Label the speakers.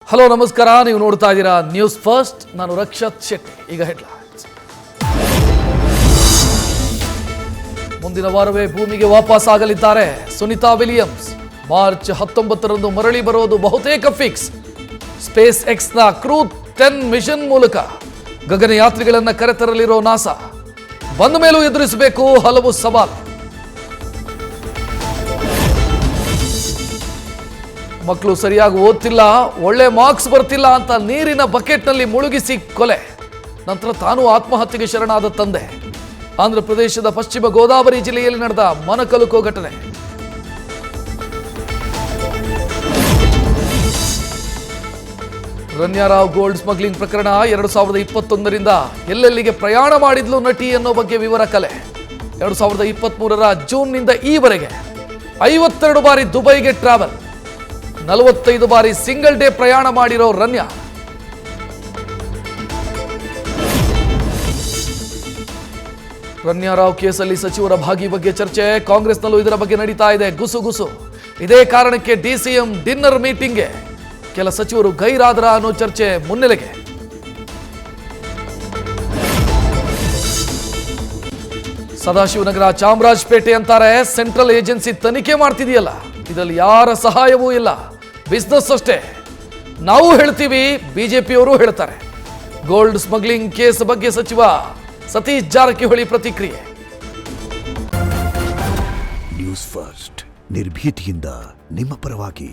Speaker 1: Hello ನಮಸ್ಕಾರ, ನೀವು ನೋಡ್ತಾ ಇದ್ದೀರಾ ನ್ಯೂಸ್ ಫಸ್ಟ್. ನಾನು ರಕ್ಷತ್ ಶೆಟ್ಟಿ. ಈಗ ಹೆಡ್ಲೈನ್ಸ್. ಮುಂದಿನ ವಾರವೇ ಭೂಮಿಗೆ ವಾಪಸ್ ಆಗಲಿದ್ದಾರೆ ಸುನಿತಾ ವಿಲಿಯಮ್ಸ್. ಮಾರ್ಚ್ 19ರಂದು ಮರಳಿ ಬರೋದು ಬಹುತೇಕ ಫಿಕ್ಸ್. ಸ್ಪೇಸ್ ಎಕ್ಸ್ನ ಕ್ರೂ 10 ಮಿಷನ್ ಮೂಲಕ ಗಗನಯಾತ್ರಿಗಳನ್ನು ಕರೆತರಲಿರೋ ನಾಸಾ ಬಂದ ಮೇಲೂ ಎದುರಿಸಬೇಕು ಹಲವು ಸವಾಲು. ಮಕ್ಕಳು ಸರಿಯಾಗಿ ಓದ್ತಿಲ್ಲ, ಒಳ್ಳೆ ಮಾರ್ಕ್ಸ್ ಬರ್ತಿಲ್ಲ ಅಂತ ನೀರಿನ ಬಕೆಟ್ನಲ್ಲಿ ಮುಳುಗಿಸಿ ಕೊಲೆ. ನಂತರ ತಾನು ಆತ್ಮಹತ್ಯೆಗೆ ಶರಣಾದ ತಂದೆ. ಆಂಧ್ರ ಪ್ರದೇಶದ ಪಶ್ಚಿಮ ಗೋದಾವರಿ ಜಿಲ್ಲೆಯಲ್ಲಿ ನಡೆದ ಮನಕಲುಕೋ ಘಟನೆ. ರನ್ಯಾರಾವ್ ಗೋಲ್ಡ್ ಸ್ಮಗ್ಲಿಂಗ್ ಪ್ರಕರಣ 2021ರಿಂದ ಎಲ್ಲೆಲ್ಲಿಗೆ ಪ್ರಯಾಣ ಮಾಡಿದ್ಲು ನಟಿ ಅನ್ನೋ ಬಗ್ಗೆ ವಿವರ ಕಲೆ. 2023ರ ಜೂನ್ನಿಂದ ಈವರೆಗೆ 52 ಬಾರಿ ದುಬೈಗೆ ಟ್ರಾವೆಲ್, 45 ಬಾರಿ ಸಿಂಗಲ್ ಡೇ ಪ್ರಯಾಣ ಮಾಡಿರೋ ರನ್ಯಾ. ರನ್ಯಾರಾವ್ ಕೇಸಲ್ಲಿ ಸಚಿವರ ಭಾಗಿ ಬಗ್ಗೆ ಚರ್ಚೆ. ಕಾಂಗ್ರೆಸ್ನಲ್ಲೂ ಇದರ ಬಗ್ಗೆ ನಡೀತಾ ಇದೆ ಗುಸುಗುಸು. ಇದೇ ಕಾರಣಕ್ಕೆ ಡಿಸಿಎಂ ಡಿನ್ನರ್ ಮೀಟಿಂಗ್ಗೆ ಕೆಲ ಸಚಿವರು ಗೈರಾದ್ರ ಅನ್ನೋ ಚರ್ಚೆ ಮುನ್ನೆಲೆಗೆ. ಸದಾಶಿವನಗರ, ಚಾಮರಾಜಪೇಟೆ ಅಂತಾರೆ ಸೆಂಟ್ರಲ್ ಏಜೆನ್ಸಿ ತನಿಖೆ ಮಾಡ್ತಿದೆಯಲ್ಲ, ಇದರಲ್ಲಿ ಯಾರ ಸಹಾಯವೂ ಇಲ್ಲ, ಬಿಸ್ನೆಸ್ ಅಷ್ಟೇ. ನಾವು ಹೇಳ್ತೀವಿ, ಬಿಜೆಪಿಯವರು ಹೇಳ್ತಾರೆ. ಗೋಲ್ಡ್ ಸ್ಮಗ್ಲಿಂಗ್ ಕೇಸ್ ಬಗ್ಗೆ ಸಚಿವ ಸತೀಶ್ ಜಾರಕಿಹೊಳಿ ಪ್ರತಿಕ್ರಿಯೆ.
Speaker 2: ನ್ಯೂಸ್ ಫಸ್ಟ್, ನಿರ್ಭೀತಿಯಿಂದ ನಿಮ್ಮ ಪರವಾಗಿ.